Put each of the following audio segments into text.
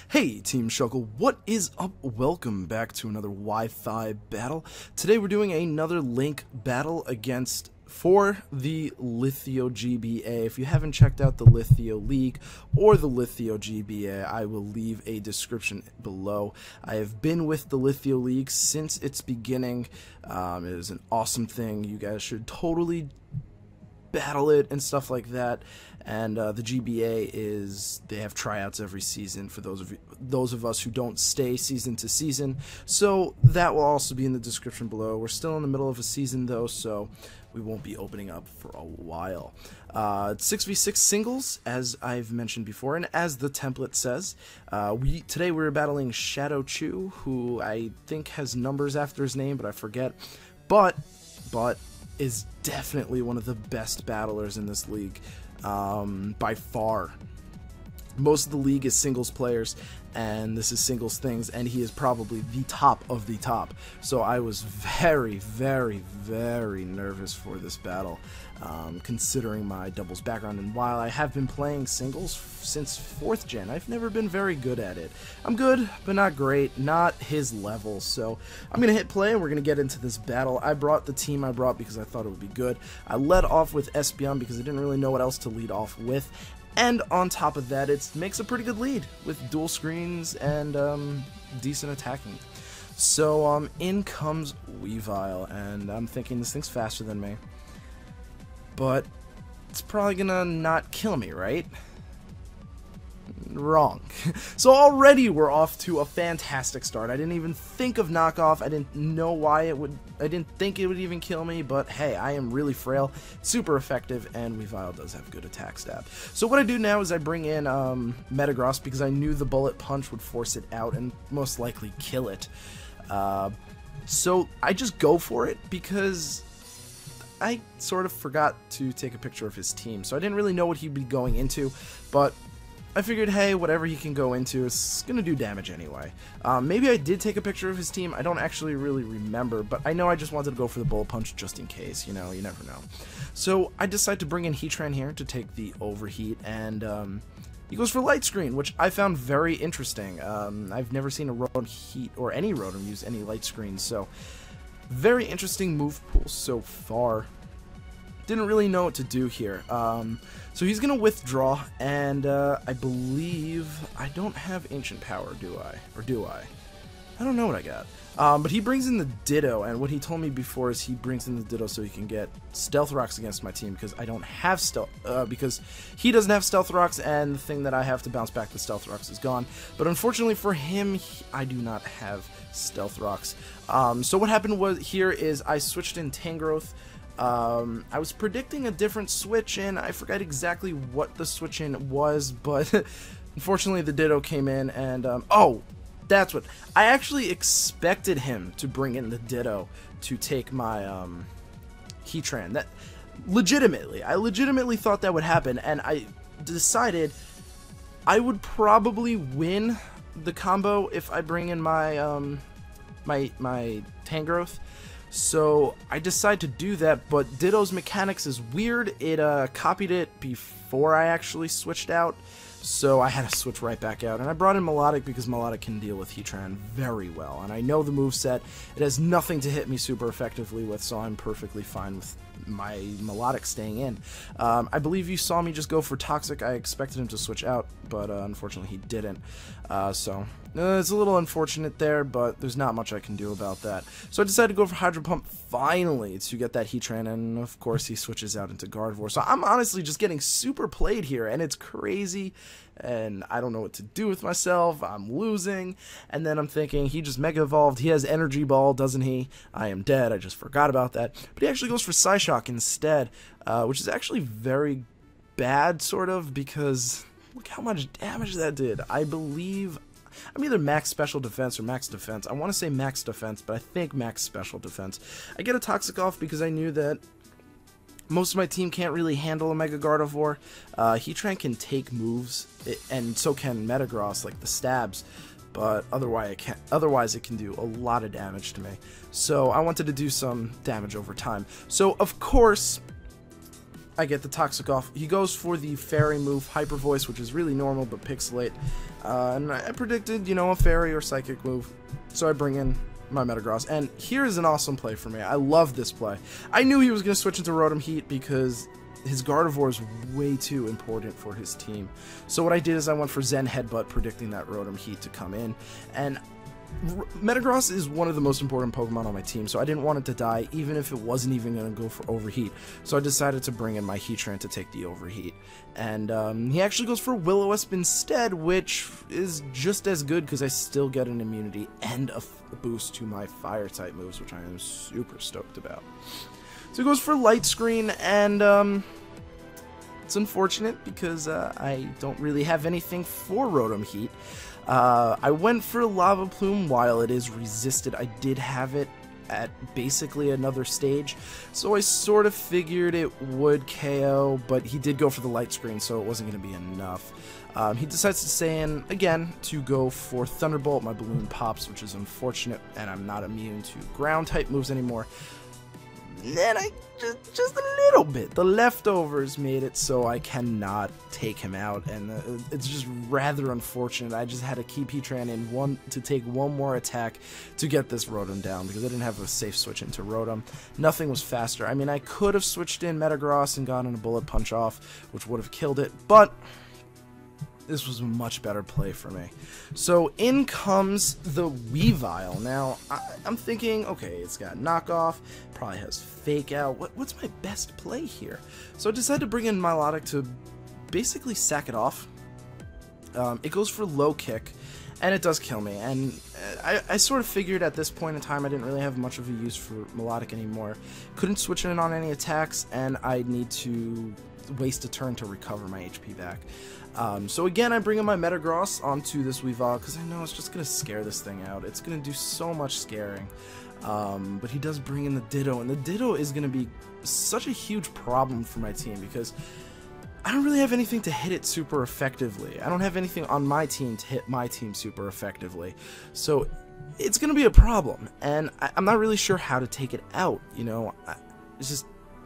Hey Team Shuckle, what is up? Welcome back to another Wi-Fi battle. Today we're doing another Link battle for the Lithio GBA. If you haven't checked out the Lithio League or the Lithio GBA, I will leave a description below. I have been with the Lithio League since its beginning. It is an awesome thing. You guys should totally battle it and stuff like that. And the GBA they have tryouts every season for those of us who don't stay season to season, so that will also be in the description below. We're still in the middle of a season though, so we won't be opening up for a while. It's 6v6 singles, as I've mentioned before, and as the template says. Today we're battling Shadow Chu, who I think has numbers after his name, but I forget. But is definitely one of the best battlers in this league, by far. Most of the league is singles players, and this is singles things, and he is probably the top of the top. So I was very nervous for this battle, considering my doubles background. And while I have been playing singles since 4th gen, I've never been very good at it. I'm good, but not great, not his level. So I'm gonna hit play and we're gonna get into this battle. I brought the team I brought because I thought it would be good. I led off with Espeon because I didn't really know what else to lead off with. And on top of that, it makes a pretty good lead with dual screens and decent attacking. So in comes Weavile, and I'm thinking this thing's faster than me. But it's probably gonna not kill me, right? Wrong. So already we're off to a fantastic start. I didn't even think of knockoff. I didn't know why I didn't think it would even kill me, but hey, I am really frail, super effective, and Weavile does have good attack stab. So what I do now is I bring in Metagross because I knew the bullet punch would force it out and most likely kill it. So I just go for it because I sort of forgot to take a picture of his team, so I didn't really know what he'd be going into, but I figured, hey, whatever he can go into is going to do damage anyway. Maybe I did take a picture of his team. I don't actually really remember, but I know I just wanted to go for the bullet punch just in case. You know, you never know. So I decide to bring in Heatran here to take the overheat, and he goes for Light Screen, which I found very interesting. I've never seen a Rotom Heat or any Rotom use any Light Screen, so very interesting move pool so far. Didn't really know what to do here. So he's gonna withdraw, and I believe I don't have Ancient Power, do I? Or do I? I don't know what I got. But he brings in the Ditto, and what he told me before is he brings in the Ditto so he can get Stealth Rocks against my team, because I don't have Stealth, because he doesn't have Stealth Rocks, and the thing that I have to bounce back the Stealth Rocks is gone. But unfortunately for him, I do not have Stealth Rocks. So what happened here is I switched in Tangrowth. I was predicting a different switch-in. I forgot exactly what the switch-in was, but unfortunately the Ditto came in, and oh, that's what I actually expected him to bring in the Ditto to take my Heatran. That I legitimately thought that would happen, and I decided I would probably win the combo if I bring in my my Tangrowth. So I decided to do that, but Ditto's mechanics is weird. It copied it before I actually switched out, so I had to switch right back out. And I brought in Melodic because Melodic can deal with Heatran very well, and I know the moveset. It has nothing to hit me super effectively with, so I'm perfectly fine with my Melodic staying in. I believe you saw me just go for Toxic. I expected him to switch out, but unfortunately he didn't. So it's a little unfortunate there, but there's not much I can do about that. So I decided to go for Hydro Pump finally to get that Heatran, and of course he switches out into Gardevoir. So I'm honestly just getting super played here, and it's crazy, and I don't know what to do with myself. I'm losing, and then I'm thinking he just Mega Evolved. He has Energy Ball, doesn't he? I am dead. I just forgot about that. But he actually goes for Psyshock instead, which is actually very bad, sort of, because look how much damage that did. I believe I'm either max special defense or max defense. I want to say max defense, but I think max special defense. I get a Toxic off because I knew that most of my team can't really handle a Mega Gardevoir. Heatran can take moves, and so can Metagross, like the stabs, but otherwise it can do a lot of damage to me. So I wanted to do some damage over time. So of course I get the Toxic off. He goes for the Fairy move, Hyper Voice, which is really normal but pixelate. And I predicted, you know, a Fairy or Psychic move, so I bring in my Metagross. And here's an awesome play for me. I love this play. I knew he was going to switch into Rotom Heat because his Gardevoir is way too important for his team. So what I did is I went for Zen Headbutt, predicting that Rotom Heat to come in. And Metagross is one of the most important Pokemon on my team, so I didn't want it to die, even if it wasn't even going to go for Overheat. So I decided to bring in my Heatran to take the Overheat. And he actually goes for Will-O-Wisp instead, which is just as good because I still get an immunity and a boost to my Fire-type moves, which I am super stoked about. So he goes for Light Screen, and it's unfortunate because I don't really have anything for Rotom Heat. I went for Lava Plume while it is resisted. I did have it at basically another stage, so I sort of figured it would KO, but he did go for the Light Screen, so it wasn't going to be enough. He decides to stay in again to go for Thunderbolt. My balloon pops, which is unfortunate, and I'm not immune to ground type moves anymore. Then I just a little bit. The leftovers made it so I cannot take him out, and it's just rather unfortunate. I just had to keep Heatran in to take one more attack to get this Rotom down because I didn't have a safe switch into Rotom. Nothing was faster. I mean, I could have switched in Metagross and gotten a Bullet Punch off, which would have killed it, but this was a much better play for me. So in comes the Weavile. Now, I'm thinking, okay, it's got Knockoff, probably has Fake Out. What's my best play here? So I decided to bring in Milotic to basically sack it off. It goes for Low Kick, and it does kill me. And I sort of figured at this point in time I didn't really have much of a use for Milotic anymore. Couldn't switch in on any attacks, and I'd need to waste a turn to recover my HP back. So again, I bring in my Metagross onto this Weavile because I know it's just going to scare this thing out. It's going to do so much scaring. But he does bring in the Ditto, and the Ditto is going to be such a huge problem for my team because I don't really have anything to hit it super effectively. I don't have anything on my team to hit my team super effectively. So it's going to be a problem, and I'm not really sure how to take it out, you know. It's just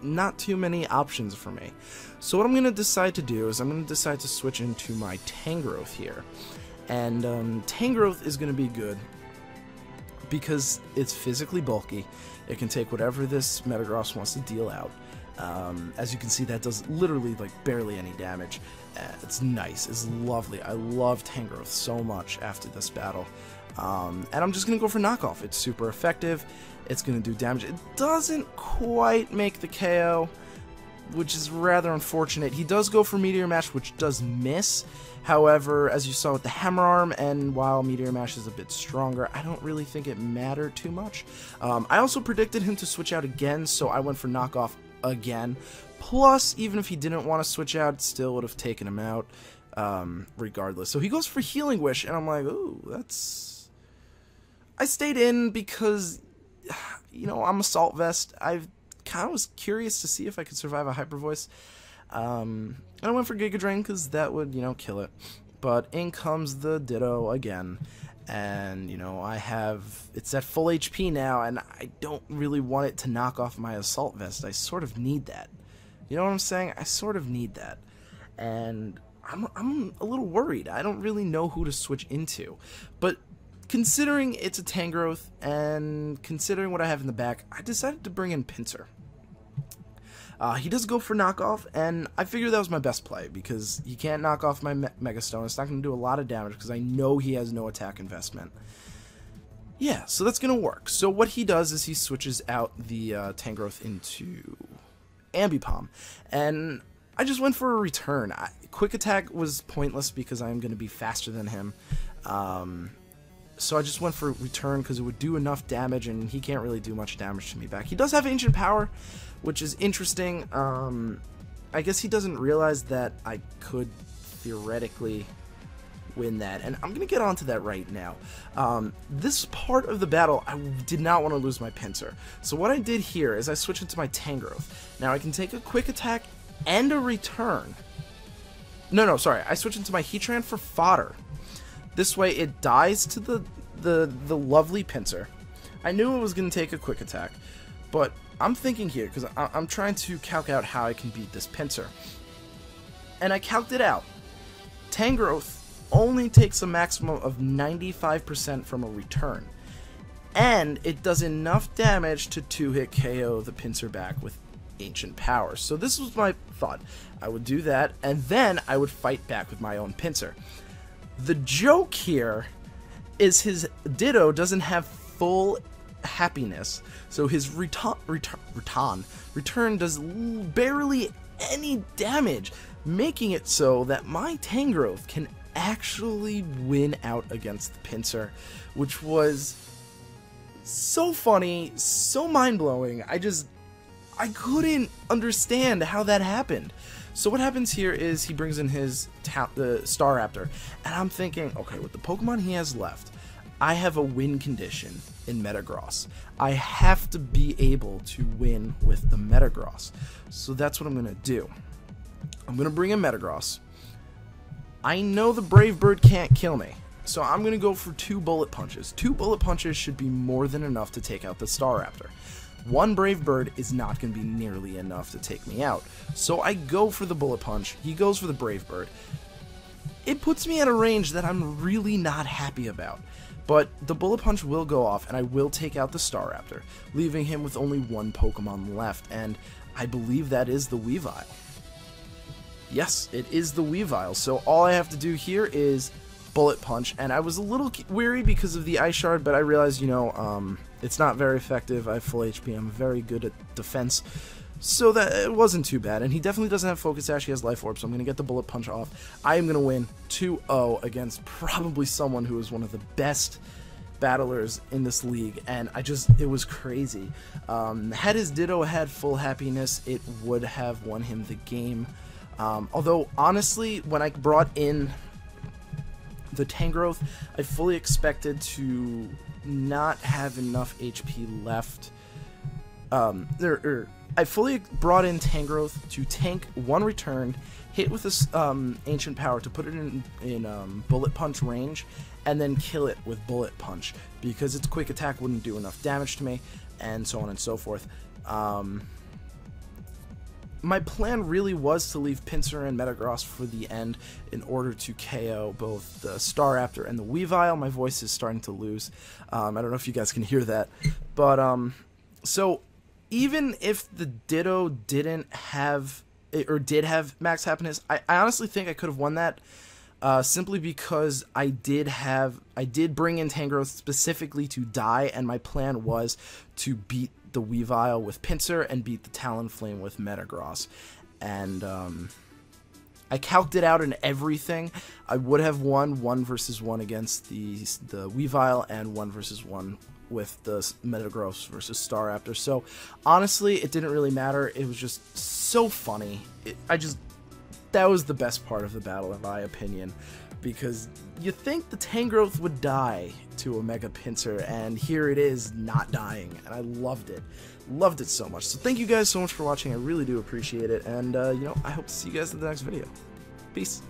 not too many options for me. So what I'm going to decide to do is I'm going to decide to switch into my Tangrowth here. And Tangrowth is going to be good because it's physically bulky. It can take whatever this Metagross wants to deal out. As you can see, that does literally like barely any damage. It's nice. It's lovely. I love Tangrowth so much after this battle. And I'm just going to go for Knockoff. It's super effective. It's going to do damage. It doesn't quite make the KO, which is rather unfortunate. He does go for Meteor Mash, which does miss. However, as you saw with the Hammer Arm, and while Meteor Mash is a bit stronger, I don't really think it mattered too much. I also predicted him to switch out again, so I went for Knockoff again. Plus, even if he didn't want to switch out, it still would have taken him out regardless. So he goes for Healing Wish, and I'm like, ooh, that's... I stayed in because, you know, I'm Assault Vest. I kind of was curious to see if I could survive a Hyper Voice. And I went for Giga Drain because that would, you know, kill it. But in comes the Ditto again. And, you know, it's at full HP now, and I don't really want it to knock off my Assault Vest. I sort of need that. You know what I'm saying? I sort of need that. And I'm a little worried. I don't really know who to switch into. But considering it's a Tangrowth, and considering what I have in the back, I decided to bring in Pinsir. He does go for Knockoff, and I figured that was my best play, because he can't knock off my Mega Stone. It's not going to do a lot of damage, because I know he has no attack investment. Yeah, so that's going to work. So what he does is he switches out the Tangrowth into Ambipom, and I just went for a return. Quick Attack was pointless, because I'm going to be faster than him. So I just went for return because it would do enough damage, and he can't really do much damage to me back. He does have Ancient Power, which is interesting. I guess he doesn't realize that I could theoretically win that, and I'm going to get onto that right now. This part of the battle, I did not want to lose my Pinsir. So what I did here is I switched into my Tangrowth. Now I can take a Quick Attack and a return. No, sorry. I switched into my Heatran for fodder. This way it dies to the lovely Pinsir. I knew it was going to take a Quick Attack, But I'm thinking here, because I'm trying to calc out how I can beat this pincer. And I calced it out. Tangrowth only takes a maximum of 95% from a return. And it does enough damage to 2-hit KO the pincer back with ancient powers. So this was my thought. I would do that, and then I would fight back with my own pincer. The joke here is his Ditto doesn't have full happiness, so his return does barely any damage, making it so that my Tangrowth can actually win out against the pincer, which was so funny, so mind-blowing. I couldn't understand how that happened. So what happens here is he brings in his the Staraptor, and I'm thinking, okay, with the Pokemon he has left, I have a win condition in Metagross. I have to be able to win with the Metagross. So that's what I'm going to do. I'm going to bring in Metagross. I know the Brave Bird can't kill me, so I'm going to go for 2 Bullet Punches. 2 Bullet Punches should be more than enough to take out the Staraptor. 1 Brave Bird is not going to be nearly enough to take me out. So I go for the Bullet Punch. He goes for the Brave Bird. It puts me at a range that I'm really not happy about. But the Bullet Punch will go off, and I will take out the Staraptor, leaving him with only 1 Pokemon left, and I believe that is the Weavile. Yes, it is the Weavile, so all I have to do here is Bullet Punch, and I was a little weary because of the Ice Shard, but I realized, you know, it's not very effective. I have full HP, I'm very good at defense, so that it wasn't too bad, and he definitely doesn't have Focus Sash, he has Life Orb, so I'm going to get the Bullet Punch off. I am going to win 2-0 against probably someone who is one of the best battlers in this league, and it was crazy. Had his Ditto had full happiness, it would have won him the game. Although, honestly, when I brought in the Tangrowth, I fully expected to not have enough HP left. I fully brought in Tangrowth to tank 1 return, hit with this Ancient Power to put it in Bullet Punch range, and then kill it with Bullet Punch, because its Quick Attack wouldn't do enough damage to me, and so on and so forth. My plan really was to leave Pinsir and Metagross for the end in order to KO both the Staraptor and the Weavile. My voice is starting to lose. I don't know if you guys can hear that. But, so, even if the Ditto didn't have, or did have max happiness, I honestly think I could have won that. Simply because I did bring in Tangrowth specifically to die, and my plan was to beat the Weavile with Pinsir and beat the Talonflame with Metagross. And I calced it out in everything. I would have won 1 versus 1 against the Weavile, and 1 versus 1 with the Metagross versus Staraptor. So honestly, it didn't really matter. It was just so funny. That was the best part of the battle, in my opinion, because you think the Tangrowth would die to a Mega Pinsir, and here it is not dying, and I loved it. Loved it so much. So thank you guys so much for watching. I really do appreciate it, and you know, I hope to see you guys in the next video. Peace.